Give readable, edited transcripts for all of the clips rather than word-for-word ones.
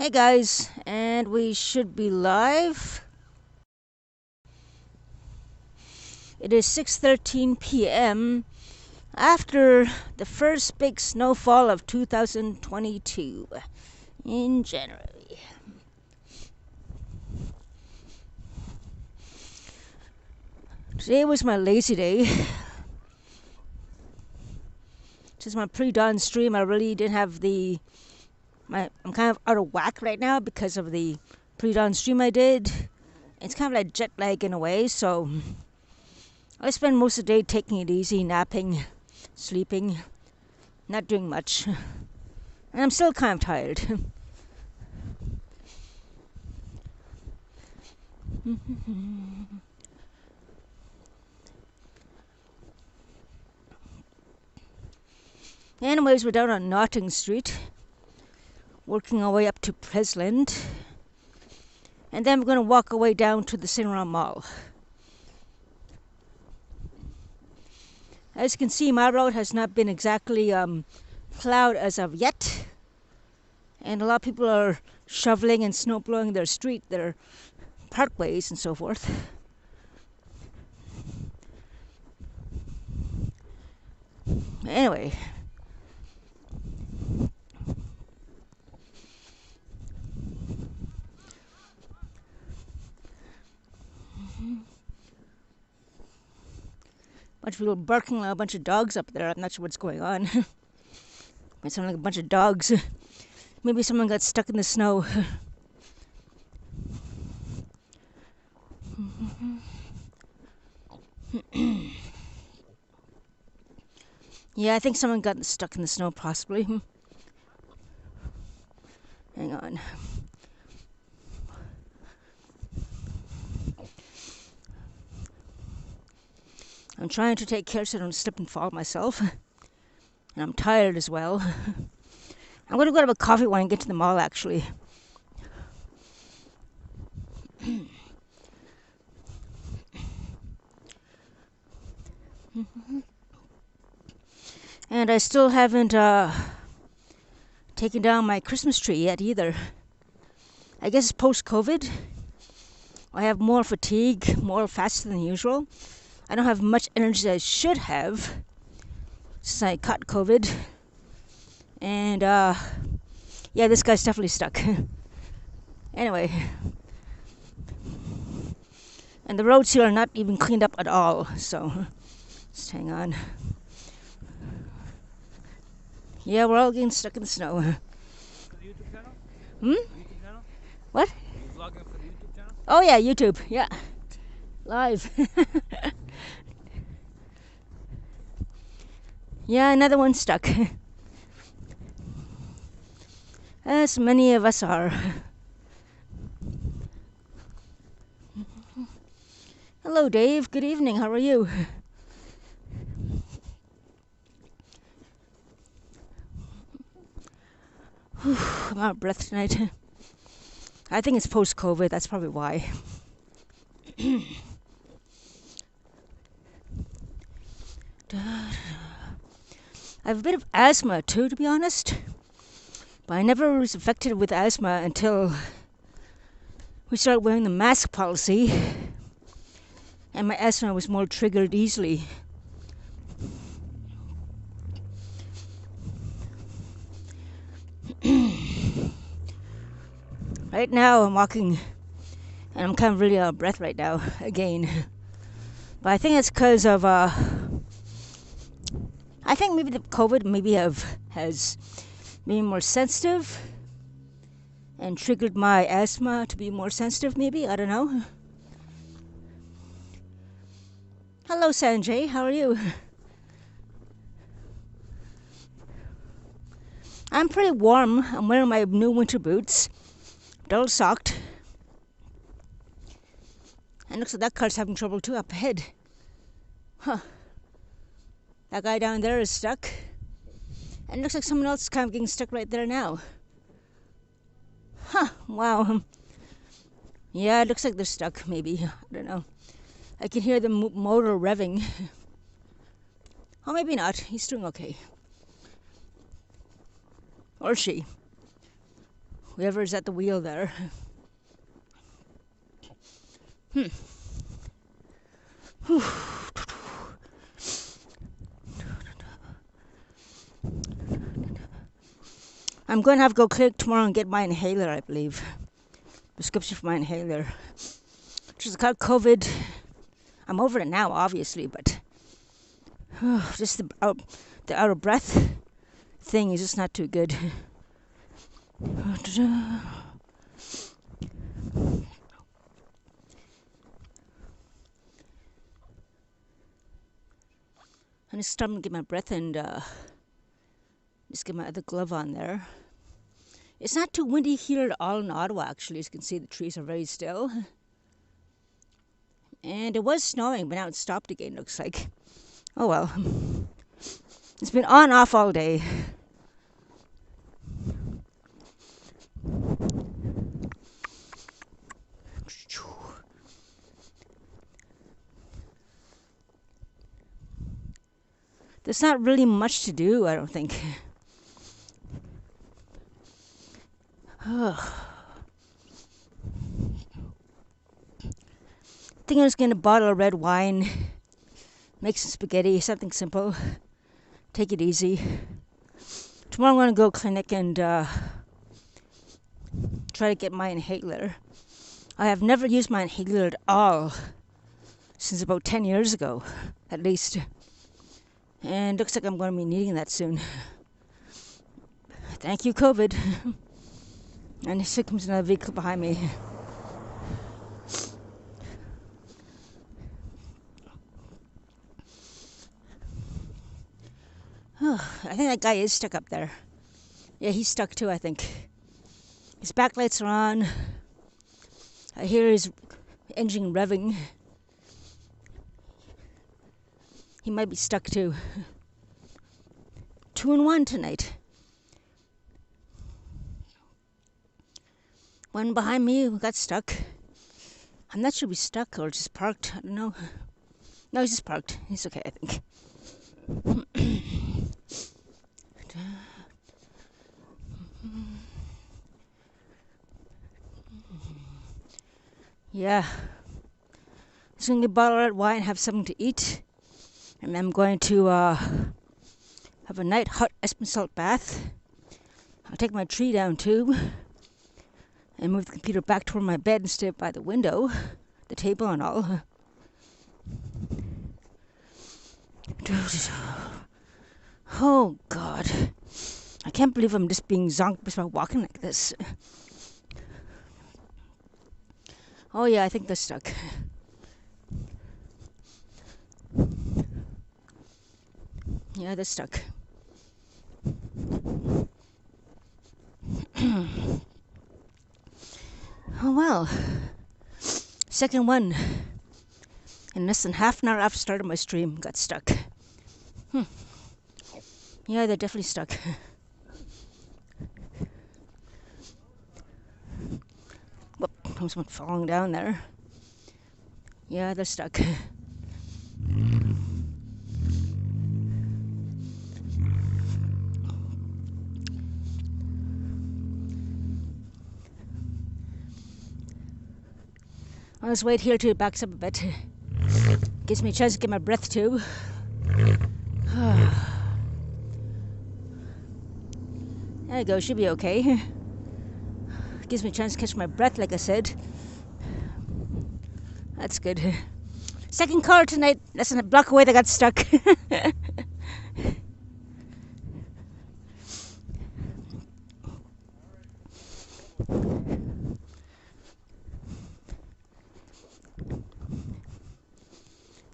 Hey guys, and we should be live. It is 6:13 p.m. after the first big snowfall of 2022 in January. Today was my lazy day. Since my pre-dawn stream, I really didn't have I'm kind of out of whack right now because of the pre-dawn stream I did. It's kind of like jet lag in a way, so I spend most of the day taking it easy, napping, sleeping, not doing much. And I'm still kind of tired. Anyways, we're down on Notting Street, working our way up to Presland, and then we're going to walk our way down to the Laurent Mall. As you can see, my road has not been exactly plowed as of yet, and a lot of people are shoveling and snow blowing their street, their parkways and so forth. Anyway, bunch of people barking like a bunch of dogs up there. I'm not sure what's going on. It sounds like a bunch of dogs. Maybe someone got stuck in the snow. Yeah, I think someone got stuck in the snow, possibly. Hang on. I'm trying to take care so I don't slip and fall myself. And I'm tired as well. I'm going to go have a coffee when I get to the mall, actually. And I still haven't taken down my Christmas tree yet either. I guess it's post-COVID. I have more fatigue, more faster than usual. I don't have much energy as I should have since I caught COVID. And yeah, this guy's definitely stuck. Anyway. And the roads here are not even cleaned up at all, so just hang on. Yeah, we're all getting stuck in the snow. For the YouTube channel? YouTube channel? What? Are you vlogging for the YouTube channel? Oh yeah, YouTube. Yeah. Live. Yeah, another one stuck. As many of us are. Hello, Dave. Good evening. How are you? I'm out of breath tonight. I think it's post-COVID. That's probably why. I have a bit of asthma too, to be honest. But I never was affected with asthma until we started wearing the mask policy. And my asthma was more triggered easily. Right now I'm walking and I'm kind of really out of breath right now again. But I think it's because of I think maybe the COVID has made me more sensitive and triggered my asthma to be more sensitive, maybe. I don't know. Hello, Sanjay. How are you? I'm pretty warm. I'm wearing my new winter boots. Double socked. And looks like that car's having trouble too up ahead. Huh. That guy down there is stuck. And looks like someone else is kind of getting stuck right there now. Huh, wow. Yeah, it looks like they're stuck, maybe. I don't know. I can hear the motor revving. Oh, maybe not. He's doing okay. Or she. Whoever's at the wheel there. I'm going to have to go clinic tomorrow and get my inhaler, I believe. Prescription for my inhaler. Just got COVID. I'm over it now, obviously, but just the out of breath thing is just not too good. I'm just starting to get my breath and just get my other glove on there. It's not too windy here at all in Ottawa, actually. As you can see, the trees are very still. And it was snowing, but now it's stopped again, looks like. Oh well. It's been on and off all day. There's not really much to do, I don't think. I think I'm just going to bottle of red wine, make some spaghetti, something simple. Take it easy. Tomorrow I'm going to go clinic and try to get my inhaler. I have never used my inhaler at all since about 10 years ago, at least. And looks like I'm going to be needing that soon. Thank you, COVID. And here comes another vehicle behind me. Oh, I think that guy is stuck up there. Yeah, he's stuck too, I think. His backlights are on. I hear his engine revving. He might be stuck too. 2 in 1 tonight. One behind me who got stuck. I'm not sure if he's stuck or just parked. I don't know. No, he's just parked. He's okay, I think. Yeah. Just gonna get a bottle of red wine, have something to eat. And I'm going to have a night hot Epsom salt bath. I'll take my tree down too. And move the computer back toward my bed and stay by the window. The table and all. Oh God. I can't believe I'm just being zonked just by walking like this. Oh yeah, I think they're stuck. Yeah, they're stuck. Oh well. Second one. In less than half an hour after starting my stream, got stuck. Yeah, they're definitely stuck. Whoop, almost went falling down there. Yeah, they're stuck. I'll just wait here till it backs up a bit. Gives me a chance to get my breath too. There you go, should be okay. Gives me a chance to catch my breath, like I said. That's good. Second car tonight, less than a block away, they got stuck.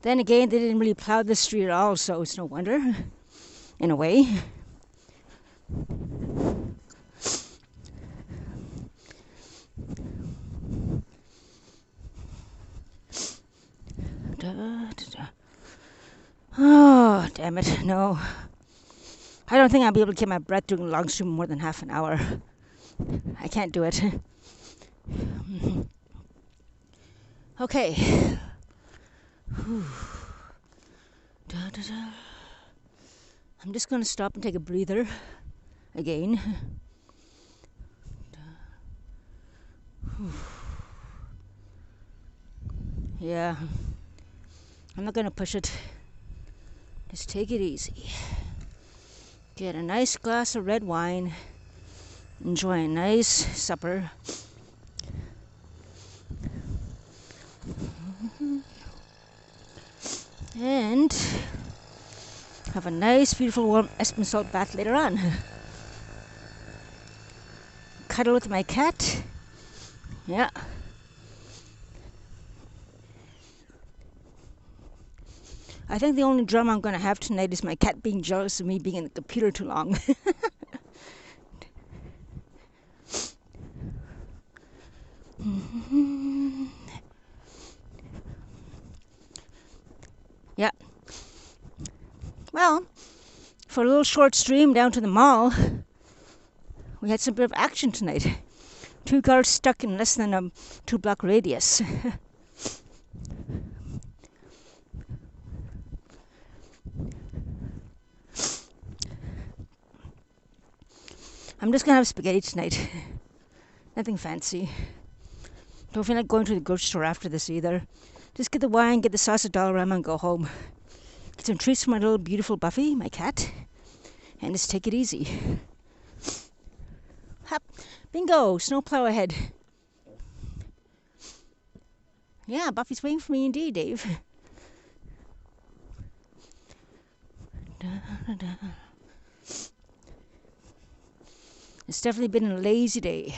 Then again, they didn't really plow the street at all, so it's no wonder, in a way. Oh, damn it, no. I don't think I'll be able to keep my breath during a long stream more than half an hour. I can't do it. Okay. I'm just going to stop and take a breather again. Yeah, I'm not gonna push it. Just take it easy. Get a nice glass of red wine. Enjoy a nice supper. And have a nice, beautiful, warm Epsom salt bath later on. Cuddle with my cat. Yeah. I think the only drama I'm going to have tonight is my cat being jealous of me being in the computer too long. Yeah. Well, for a little short stream down to the mall, we had some bit of action tonight. 2 cars stuck in less than a 2-block radius. I'm just gonna have spaghetti tonight. Nothing fancy. Don't feel like going to the grocery store after this either. Just get the wine, get the sauce at Dollarama and go home. Get some treats for my little beautiful Buffy, my cat, and just take it easy. Hop, bingo, snowplow ahead. Yeah, Buffy's waiting for me indeed, Dave. It's definitely been a lazy day.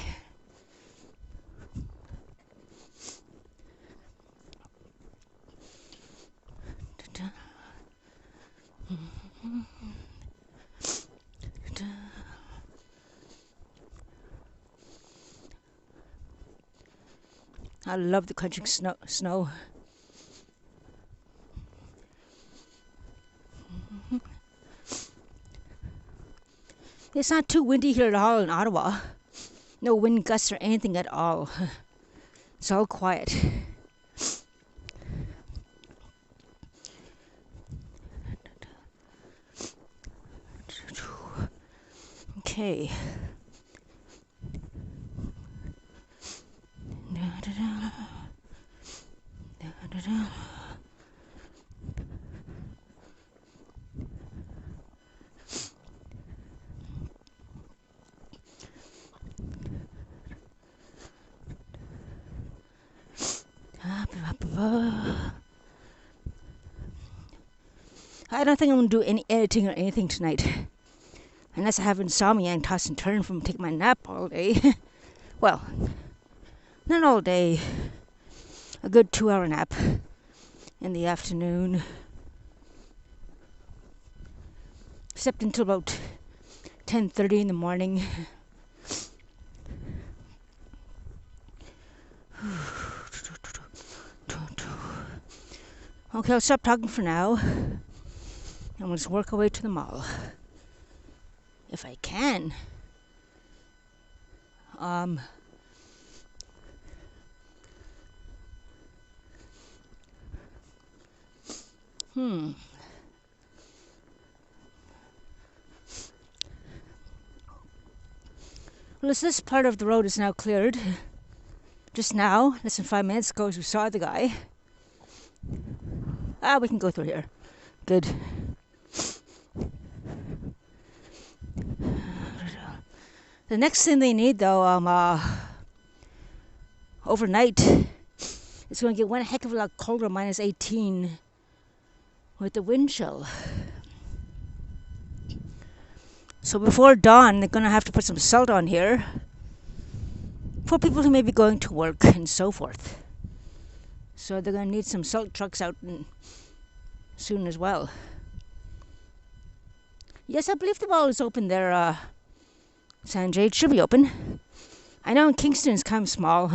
I love the crunching snow. It's not too windy here at all in Ottawa. No wind gusts or anything at all. It's all quiet. Okay. I don't think I'm going to do any editing or anything tonight. Unless I have insomnia and toss and turn from taking my nap all day. Well, not all day. A good 2-hour nap in the afternoon. Slept until about 10:30 in the morning. Okay, I'll stop talking for now. And we'll just work our way to the mall. If I can. Well, as this part of the road is now cleared, just now, less than 5 minutes ago, as we saw the guy. We can go through here. Good. The next thing they need, though, overnight, it's going to get one heck of a lot colder, minus 18, with the wind chill. So before dawn, they're going to have to put some salt on here for people who may be going to work and so forth. So they're going to need some salt trucks out soon as well. Yes, I believe the mall is open there, Sanjay. It should be open. I know in Kingston it's kind of small.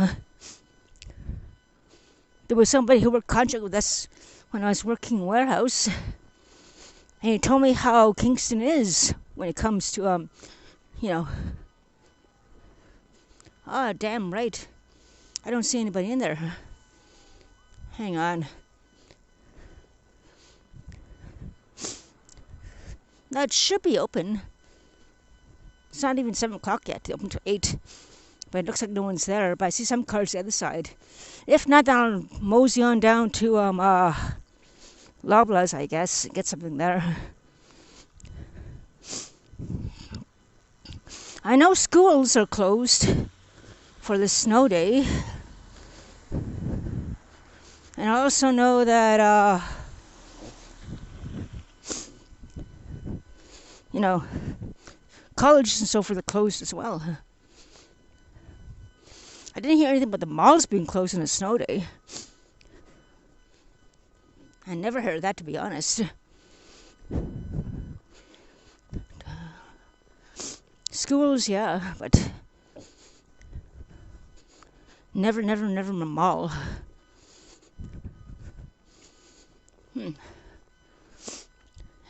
There was somebody who worked contract with us when I was working in warehouse. And he told me how Kingston is when it comes to, damn right. I don't see anybody in there. Hang on. Now it should be open. It's not even 7 o'clock yet. It's open till 8. but it looks like no one's there. But I see some cars the other side. If not, then I'll mosey on down to Loblaws, I guess, and get something there. I know schools are closed for the snow day. And I also know that, colleges and so forth are closed as well. I didn't hear anything about the malls being closed on a snow day. I never heard that, to be honest. Schools, yeah, but never a mall.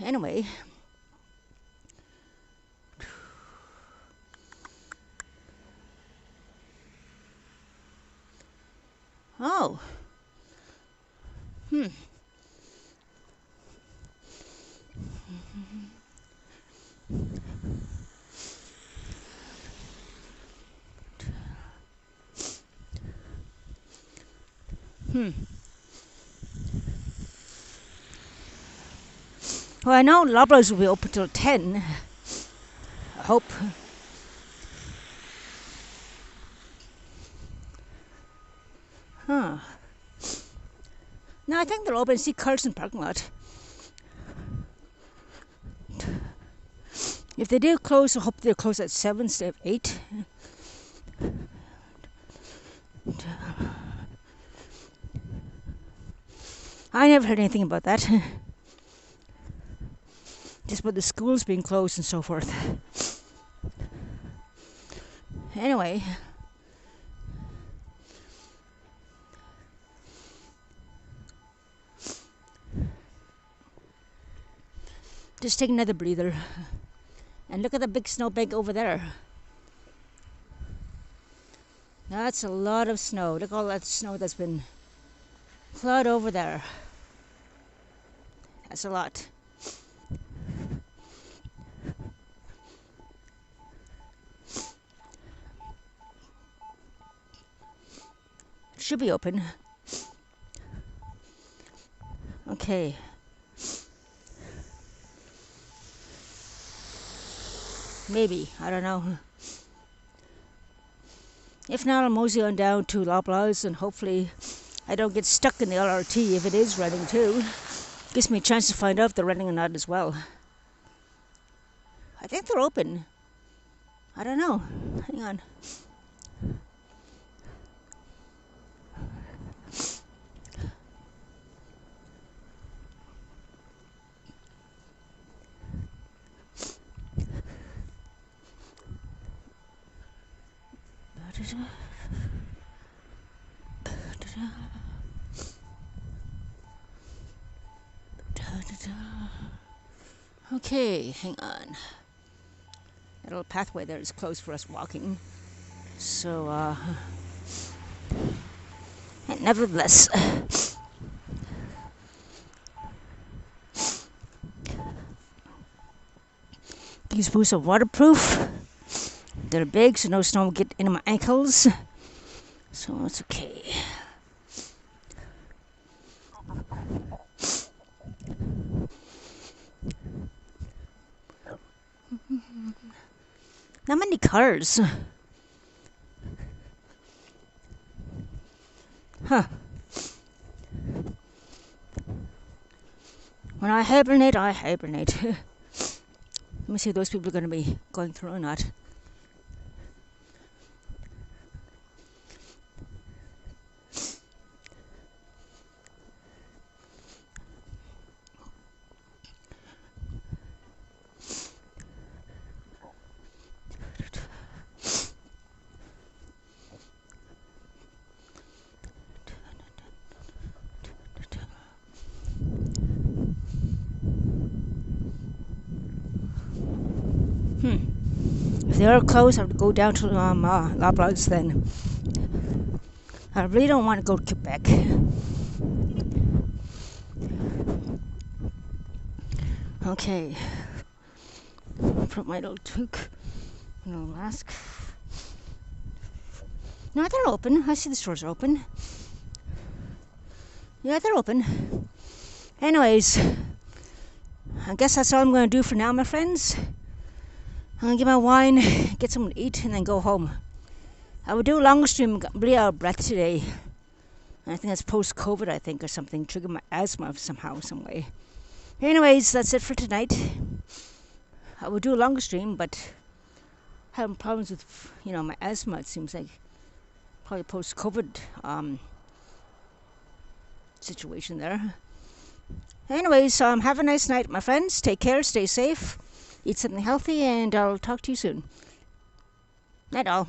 Anyway. Oh. Well, I know Loblaws will be open till 10. I hope. Huh. No, I think they're open. See cars in the parking lot. If they do close, I hope they'll close at 7 instead of 8. I never heard anything about that. Just about the schools being closed and so forth. Anyway. Just take another breather. And look at the big snowbank over there. That's a lot of snow. Look at all that snow that's been plowed over there. That's a lot. It should be open. Okay. Maybe. I don't know. If not, I'll mosey on down to Loblaws and hopefully I don't get stuck in the LRT if it is running too. Gives me a chance to find out if they're running or not as well. I think they're open. I don't know. Hang on. Okay, hang on. That little pathway there is closed for us walking. So, nevertheless. These boots are waterproof. They're big, so no snow will get into my ankles. So it's okay. Not many cars. Huh. When I hibernate, I hibernate. Let me see if those people are going to be going through or not. If they are closed, I have to go down to Loblaws then. I really don't want to go to Quebec. Okay. Put my little toque, little mask. No, they're open. I see the stores are open. Yeah, they're open. Anyways, I guess that's all I'm going to do for now, my friends. I'm going to get my wine, get something to eat, and then go home. I would do a longer stream, got really out of breath today. And I think that's post-COVID, I think, or something. Triggered my asthma somehow, some way. Anyways, that's it for tonight. I would do a longer stream, but having problems with, my asthma, it seems like. Probably post-COVID situation there. Anyways, have a nice night, my friends. Take care, stay safe, eat something healthy, and I'll talk to you soon. Night all.